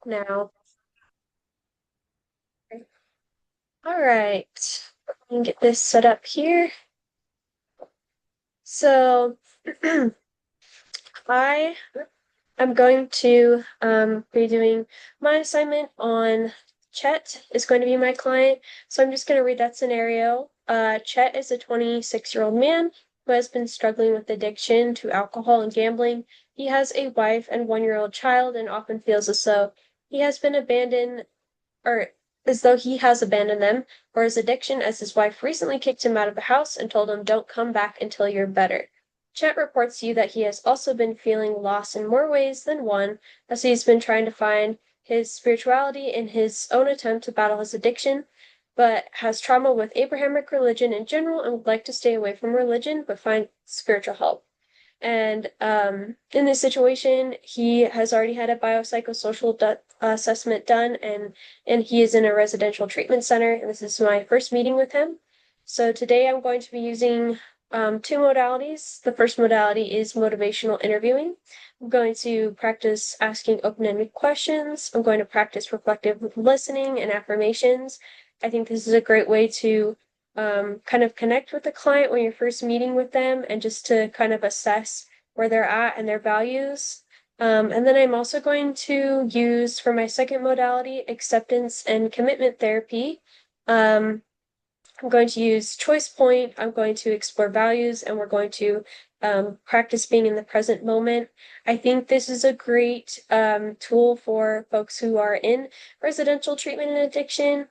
now. All right, let me get this set up here. So I am going to be doing my assignment on Chet is going to be my client. So I'm just going to read that scenario. Chet is a 26-year-old man who has been struggling with addiction to alcohol and gambling. He has a wife and 1-year-old child and often feels as though he has been abandoned or as though he has abandoned them for his addiction, as his wife recently kicked him out of the house and told him, "Don't come back until you're better." Chet reports to you that he has also been feeling lost in more ways than one, as he's been trying to find his spirituality in his own attempt to battle his addiction, but has trauma with Abrahamic religion in general and would like to stay away from religion but find spiritual help. And in this situation, he has already had a biopsychosocial assessment done, and he is in a residential treatment center. And this is my first meeting with him. So today I'm going to be using two modalities. The first modality is motivational interviewing. I'm going to practice asking open-ended questions. I'm going to practice reflective listening and affirmations. I think this is a great way to kind of connect with the client when you're first meeting with them and just to kind of assess where they're at and their values. And then I'm also going to use for my second modality, acceptance and commitment therapy. Um, I'm going to use choice point. I'm going to explore values, and we're going to practice being in the present moment. I think this is a great tool for folks who are in residential treatment and addiction,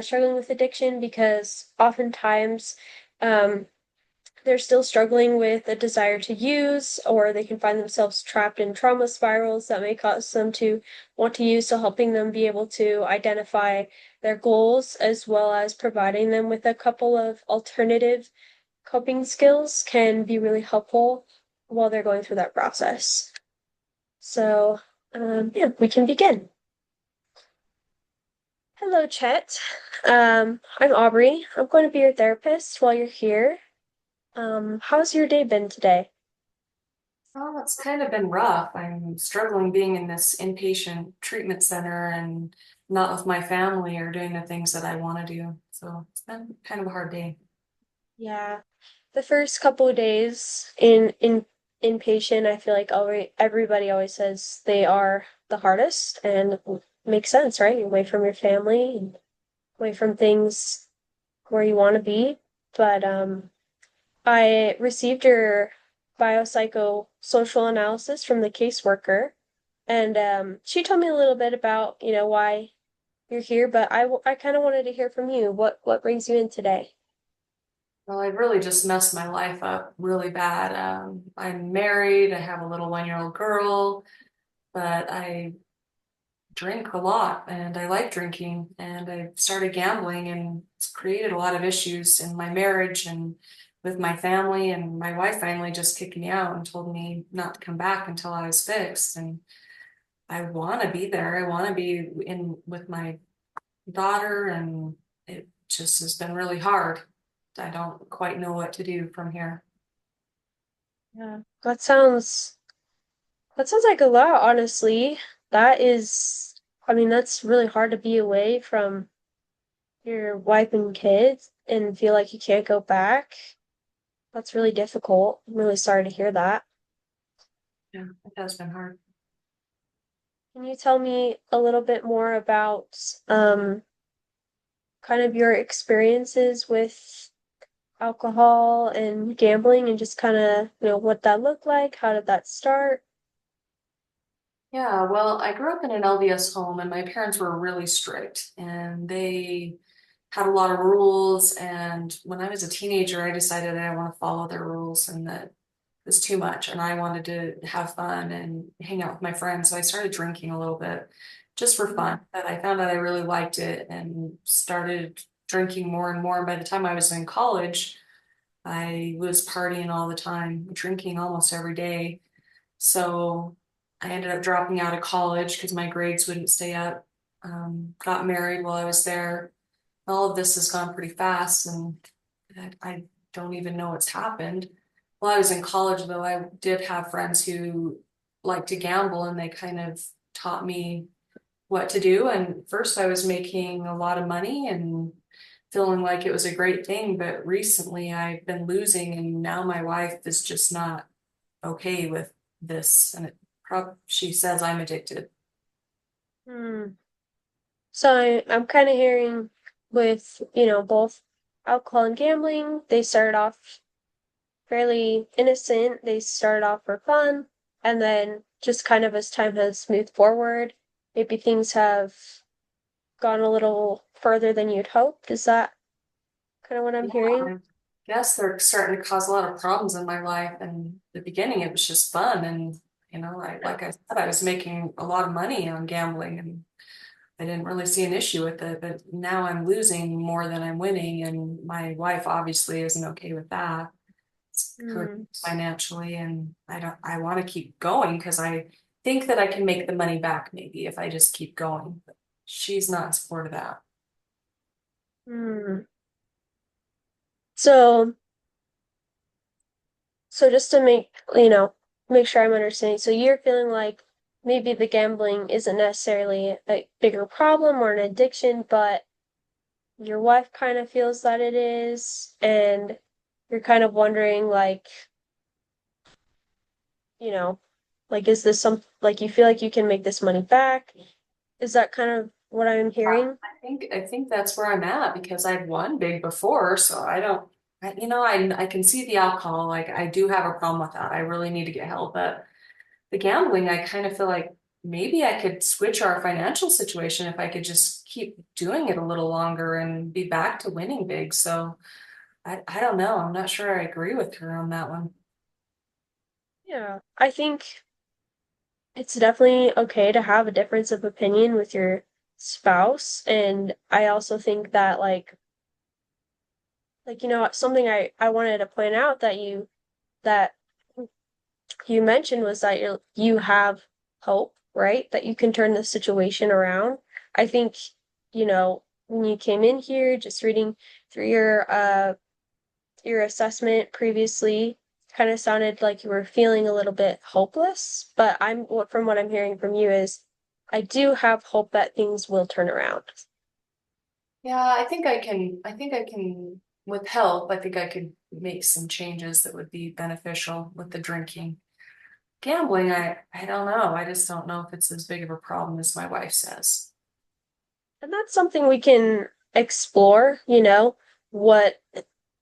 struggling with addiction, because oftentimes um, they're still struggling with a desire to use, or they can find themselves trapped in trauma spirals that may cause them to want to use. So, helping them be able to identify their goals as well as providing them with a couple of alternative coping skills can be really helpful while they're going through that process. So, yeah, we can begin. Hello, Chet. I'm Aubrey. I'm going to be your therapist while you're here. How's your day been today? Well, it's kind of been rough. I'm struggling being in this inpatient treatment center and not with my family or doing the things that I want to do. So it's been kind of a hard day. Yeah, the first couple of days in inpatient, I feel like everybody always says they are the hardest, and makes sense, right? You're away from your family and away from things where you want to be. But I received your biopsychosocial analysis from the caseworker, and she told me a little bit about, why you're here, but I kind of wanted to hear from you. What brings you in today? Well, I really just messed my life up really bad. I'm married, I have a little 1-year-old girl, but I drink a lot and I like drinking and I started gambling and it's created a lot of issues in my marriage and with my family, and my wife finally just kicked me out and told me not to come back until I was fixed. And I want to be there. I want to be in with my daughter, and it just has been really hard. I don't quite know what to do from here. Yeah, that sounds like a lot, honestly. That is, I mean, that's really hard to be away from your wife and kids and feel like you can't go back. That's really difficult. I'm really sorry to hear that. Yeah, it has been hard. Can you tell me a little bit more about kind of your experiences with alcohol and gambling and just kind of, what that looked like? How did that start? Yeah, well, I grew up in an LDS home and my parents were really strict and they had a lot of rules. And when I was a teenager, I decided that I want to follow their rules and that it was too much. And I wanted to have fun and hang out with my friends. So I started drinking a little bit just for fun. But I found out I really liked it and started drinking more and more. And by the time I was in college, I was partying all the time, drinking almost every day. So I ended up dropping out of college because my grades wouldn't stay up. Got married while I was there. All of this has gone pretty fast, and I don't even know what's happened. While I was in college, though, I did have friends who like to gamble, and they kind of taught me what to do. And first I was making a lot of money and feeling like it was a great thing, but recently I've been losing and now my wife is just not okay with this. And she says I'm addicted. Hmm. So I'm kind of hearing with, both alcohol and gambling, they started off fairly innocent. They started off for fun, and then just kind of as time has moved forward, maybe things have gone a little further than you'd hoped. Is that kind of what I'm Yeah, hearing? I guess they're starting to cause a lot of problems in my life. And the beginning, it was just fun. And, Yeah. like I said, I was making a lot of money on gambling and I didn't really see an issue with it. But now I'm losing more than I'm winning. And my wife obviously isn't okay with that. It's hurt Hmm. financially. And I want to keep going because I think that I can make the money back maybe if I just keep going. But she's not in support of that. Hmm. So, so just to make sure I'm understanding. So you're feeling like maybe the gambling isn't necessarily a bigger problem or an addiction, but your wife kind of feels that it is, and you're kind of wondering, like, you know, like, is this some, like, you feel like you can make this money back? Is that kind of what I'm hearing? I think that's where I'm at because I'd won big before, so I don't I can see the alcohol, like I do have a problem with that. I really need to get help. But the gambling, I kind of feel like maybe I could switch our financial situation if I could just keep doing it a little longer and be back to winning big. So I don't know. I'm not sure I agree with her on that one. Yeah, I think it's definitely okay to have a difference of opinion with your spouse, and I also think that, something I wanted to point out that you mentioned was that you have hope, right? That you can turn the situation around. I think, when you came in here, just reading through your assessment previously, kind of sounded like you were feeling a little bit hopeless. But from what I'm hearing from you is, I do have hope that things will turn around. Yeah, I think I can with help, I think I could make some changes that would be beneficial with the drinking. Gambling, I don't know. I just don't know if it's as big of a problem as my wife says. And that's something we can explore, what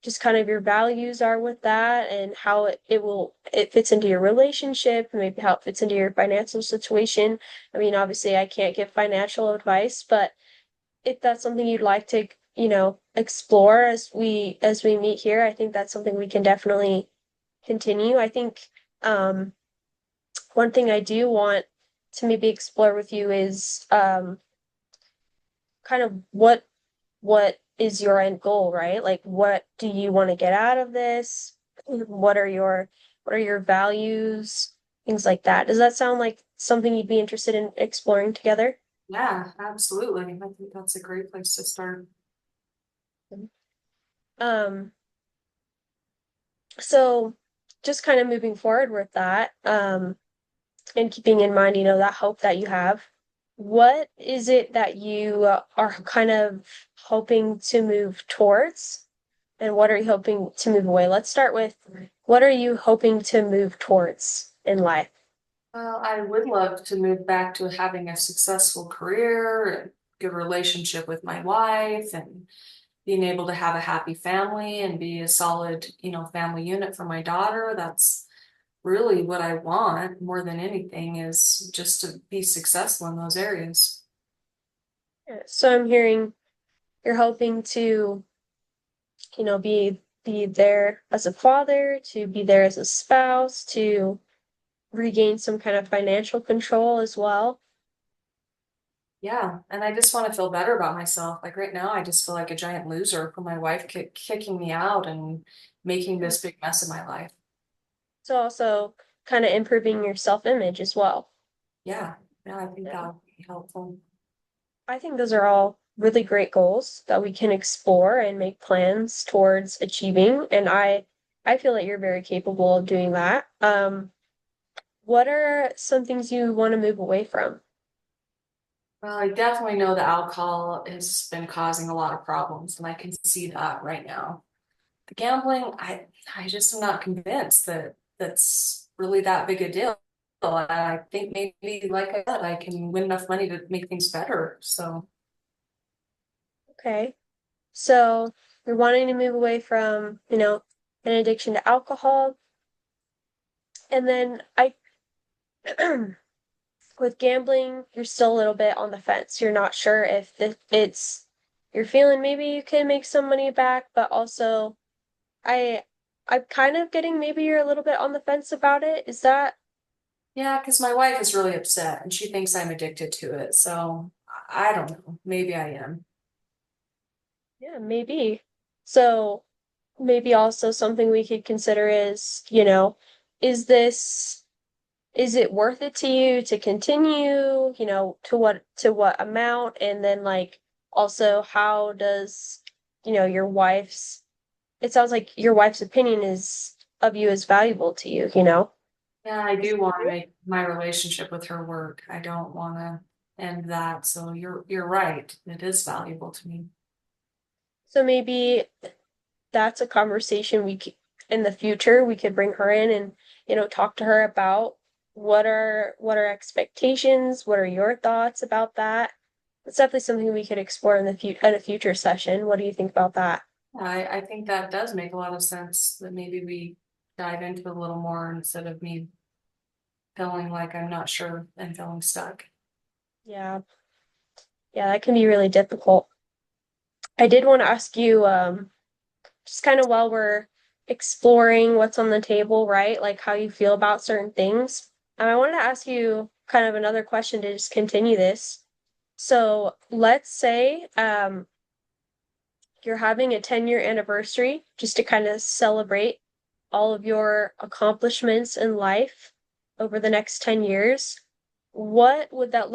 just kind of your values are with that and how it fits into your relationship, maybe how it fits into your financial situation. I mean, obviously I can't give financial advice, but if that's something you'd like to, explore as we meet here, I think that's something we can definitely continue. I think one thing I do want to maybe explore with you is kind of what is your end goal, right? Like, what do you want to get out of this? What are your values? Things like that. Does that sound like something you'd be interested in exploring together? Yeah, absolutely. I think that's a great place to start. Um, so just kind of moving forward with that, and keeping in mind, that hope that you have, what is it that you are kind of hoping to move towards? And what are you hoping to move away? Let's start with, what are you hoping to move towards in life? Well, I would love to move back to having a successful career, and good relationship with my wife, and being able to have a happy family and be a solid, family unit for my daughter. That's really what I want more than anything is just to be successful in those areas. So I'm hearing you're hoping to, be there as a father, to be there as a spouse, to regain some kind of financial control as well. Yeah, and I just want to feel better about myself. Like right now, I just feel like a giant loser for my wife kicking me out and making Hmm. this big mess of my life. So also kind of improving your self-image as well. Yeah, yeah, I think Yeah. that would be helpful. I think those are all really great goals that we can explore and make plans towards achieving. And I feel that you're very capable of doing that. What are some things you want to move away from? Well, I definitely know that alcohol has been causing a lot of problems, and I can see that right now. The gambling, I just am not convinced that that's really that big a deal. I think maybe, like I said, I can win enough money to make things better. So Okay. So you're wanting to move away from, an addiction to alcohol. And then with gambling, you're still a little bit on the fence. You're not sure if you're feeling maybe you can make some money back, but also I, I'm kind of getting maybe you're a little bit on the fence about it. Is that, yeah, because my wife is really upset and she thinks I'm addicted to it. So I don't know. Maybe I am. yeah, maybe. So maybe also something we could consider is, is this is it worth it to you to continue, to what amount? And then like also how does, your wife's it sounds like your wife's opinion is of you is valuable to you, you know? Yeah, I do want to make my relationship with her work. I don't want to end that. So you're right. It is valuable to me. So maybe that's a conversation in the future we could bring her in and, talk to her about what are expectations, what are your thoughts about that? It's definitely something we could explore in a future session. What do you think about that? I think that does make a lot of sense that maybe we dive into it a little more instead of me feeling like I'm not sure and feeling stuck. Yeah. Yeah, that can be really difficult. I did want to ask you, just kind of while we're exploring what's on the table, right? Like how you feel about certain things. I wanted to ask you kind of another question to just continue this. So let's say you're having a 10-year anniversary just to kind of celebrate all of your accomplishments in life over the next 10 years. What would that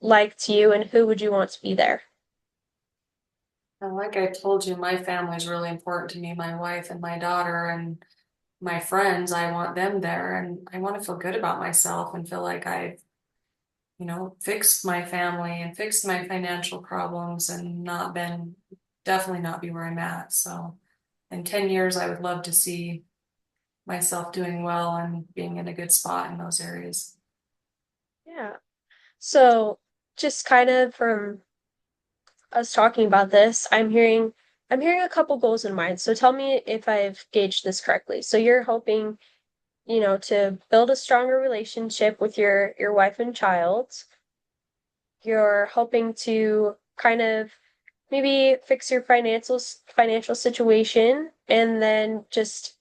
like to you, and who would you want to be there? And like I told you, my family is really important to me, my wife and my daughter and my friends. I want them there and I want to feel good about myself and feel like I've, fixed my family and fixed my financial problems and not been, definitely not be where I'm at. So in 10 years, I would love to see myself doing well and being in a good spot in those areas. Yeah. So, just kind of from us talking about this, I'm hearing a couple goals in mind. So tell me if I've gauged this correctly. So you're hoping, to build a stronger relationship with your wife and child. You're hoping to kind of maybe fix your financial situation and then just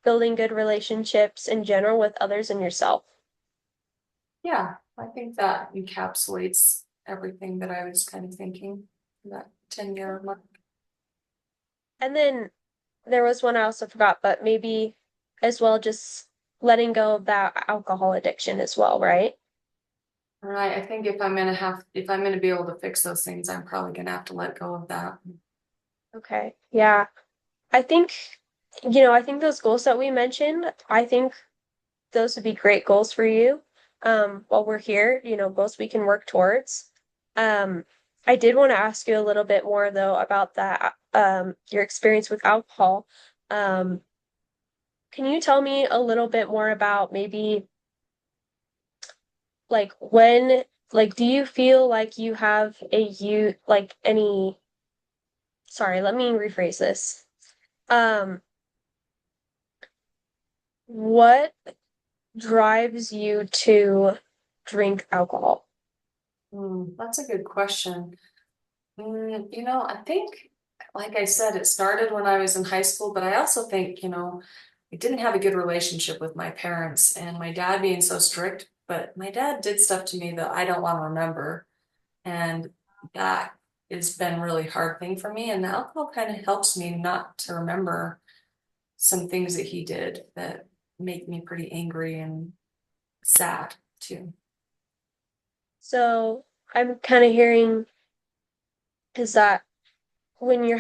building good relationships in general with others and yourself. Yeah, I think that encapsulates everything that I was kind of thinking that 10-year mark. And then there was one I also forgot, but maybe as well just letting go of that alcohol addiction as well, right? Right. I think if I'm gonna be able to fix those things, I'm probably gonna have to let go of that. Okay. Yeah. I think, I think those goals that we mentioned, I think those would be great goals for you. While we're here, goals we can work towards. Um, I did want to ask you a little bit more though about that, your experience with alcohol. Um, can you tell me a little bit more about maybe like when like do you feel like you have any sorry, let me rephrase this. Um, what drives you to drink alcohol? That's a good question. I think, like I said, it started when I was in high school, but I also think, I didn't have a good relationship with my parents and my dad being so strict, but my dad did stuff to me that I don't want to remember. And that has been a really hard thing for me. And the alcohol kind of helps me not to remember some things that he did that make me pretty angry and sad too. So I'm kind of hearing is that when you're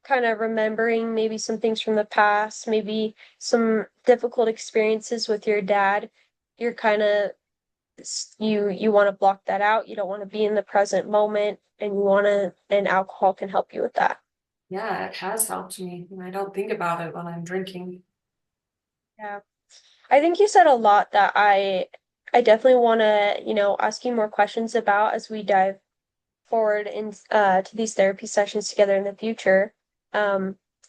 kind of remembering maybe some things from the past, maybe some difficult experiences with your dad, you're kind of you want to block that out. You don't want to be in the present moment, and you want to, and alcohol can help you with that. Yeah, it has helped me. And I don't think about it when I'm drinking. Yeah. I think you said a lot that I definitely want to, ask you more questions about as we dive forward in to these therapy sessions together in the future.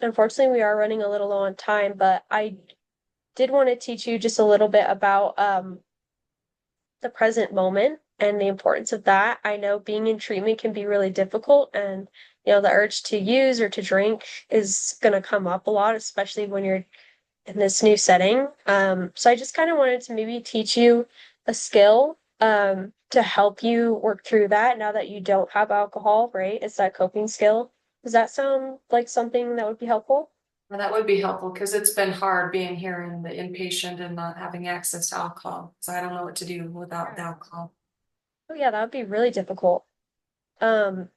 Unfortunately, we are running a little low on time, but I did want to teach you just a little bit about the present moment and the importance of that. I know being in treatment can be really difficult, and the urge to use or to drink is going to come up a lot, especially when you're in this new setting. So I just kind of wanted to maybe teach you a skill to help you work through that now that you don't have alcohol, right? It's that coping skill. Does that sound like something that would be helpful? And that would be helpful because it's been hard being here in the inpatient and not having access to alcohol. So I don't know what to do without the Yeah. alcohol. Oh yeah, that would be really difficult. Um,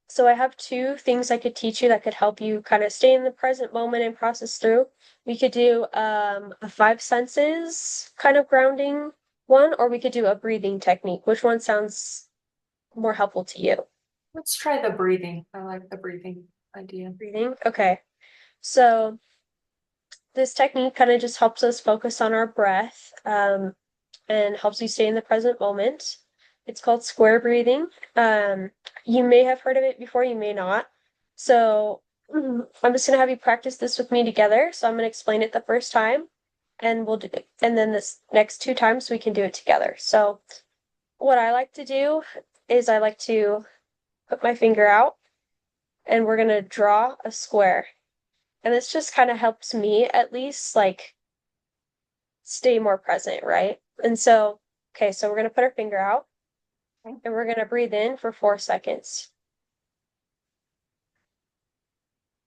So I have two things I could teach you that could help you kind of stay in the present moment and process through. We could do a five senses kind of grounding one, or we could do a breathing technique. Which one sounds more helpful to you? Let's try the breathing. I like the breathing idea. Breathing? Okay. So this technique kind of just helps us focus on our breath, and helps you stay in the present moment. It's called square breathing. Um, you may have heard of it before, you may not. So I'm just gonna have you practice this with me together. So I'm gonna explain it the first time, and we'll do it, and then this next two times we can do it together. So what I like to do is I like to put my finger out, and we're gonna draw a square. And this just kind of helps me at least like stay more present, right? And so, okay, so we're gonna put our finger out Okay. and we're gonna breathe in for 4 seconds.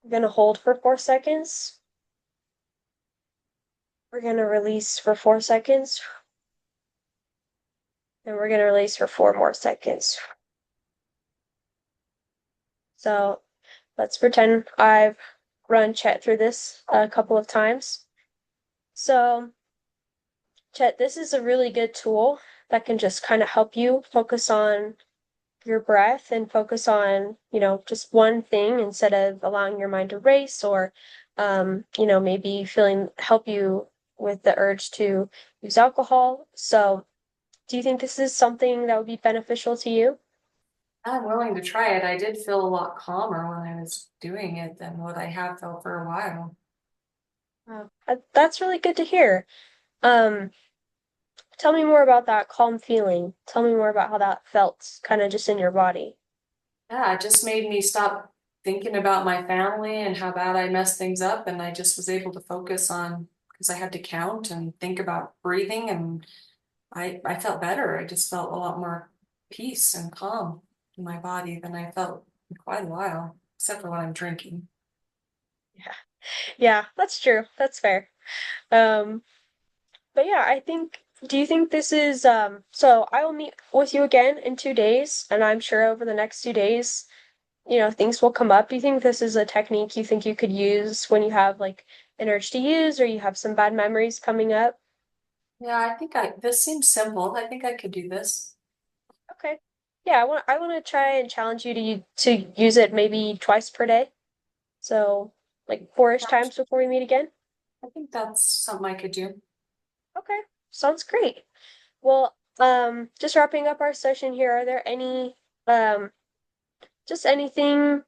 We're gonna hold for 4 seconds. We're gonna release for 4 seconds. And we're gonna release for 4 more seconds. So let's pretend I've run Chet through this a couple of times. So, Chet, this is a really good tool that can just kind of help you focus on your breath and focus on, just one thing instead of allowing your mind to race or, maybe help you with the urge to use alcohol. So, do you think this is something that would be beneficial to you? I'm willing to try it. I did feel a lot calmer when I was doing it than what I have felt for a while. That's really good to hear. Um, Tell me more about that calm feeling. Tell me more about how that felt kind of just in your body. Yeah, it just made me stop thinking about my family and how bad I messed things up. And I just was able to focus on, because I had to count and think about breathing, and I felt better. I just felt a lot more peace and calm in my body than I felt in quite a while, except for when I'm drinking. Yeah. Yeah, that's true. That's fair. Um, But yeah, do you think this is, so I will meet with you again in 2 days, and I'm sure over the next 2 days, things will come up. Do you think this is a technique you think you could use when you have like an urge to use or you have some bad memories coming up? Yeah, this seems simple. I think I could do this. Okay. Yeah, I want to try and challenge you to use it maybe twice per day. So like four-ish times before we meet again. I think that's something I could do. Okay. Sounds great. Well, just wrapping up our session here, are there um just anything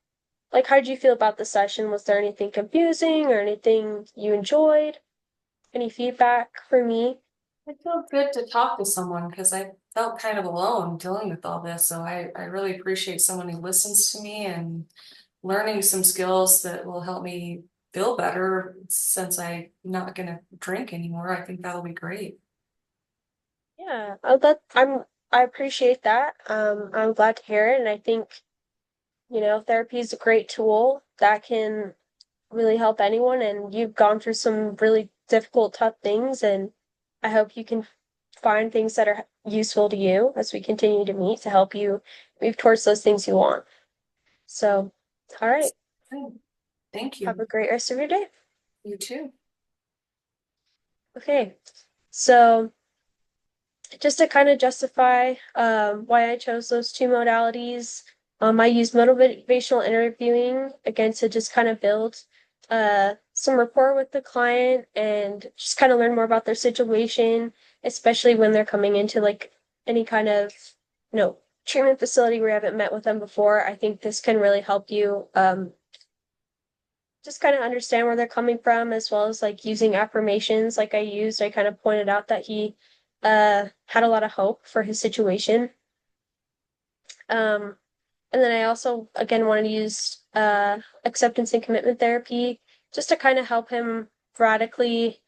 like how did you feel about the session? Was there anything confusing or anything you enjoyed? Any feedback for me? It felt good to talk to someone because I felt kind of alone dealing with all this. So I really appreciate someone who listens to me and learning some skills that will help me feel better since I'm not gonna drink anymore. I think that'll be great. Yeah, I appreciate that. I'm glad to hear it, and I think, therapy is a great tool that can really help anyone, and you've gone through some really difficult, tough things, and I hope you can find things that are useful to you as we continue to meet to help you move towards those things you want. So, all right. Thank Have you. a great rest of your day. You too. Okay. So, just to kind of justify why I chose those two modalities, I use motivational interviewing again to just kind of build some rapport with the client and just kind of learn more about their situation, especially when they're coming into like any kind of, you know, treatment facility where you haven't met with them before. I think this can really help you just kind of understand where they're coming from, as well as like using affirmations like I used. I kind of pointed out that he had a lot of hope for his situation. Um, and then I also again wanted to use acceptance and commitment therapy just to kind of help him radically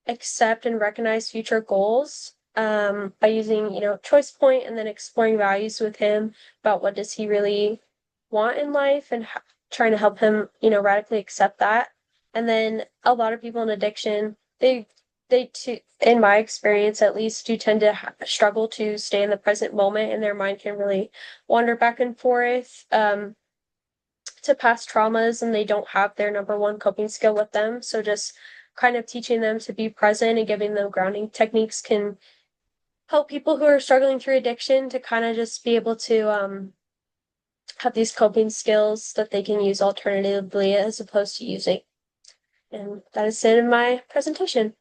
accept and recognize future goals by using, you know, choice point and then exploring values with him about what does he really want in life and trying to help him, you know, radically accept that. And then a lot of people in addiction, they too, in my experience at least, do tend to struggle to stay in the present moment, and their mind can really wander back and forth to past traumas, and they don't have their number one coping skill with them. So just kind of teaching them to be present and giving them grounding techniques can help people who are struggling through addiction to kind of just be able to have these coping skills that they can use alternatively as opposed to using. And that is it in my presentation.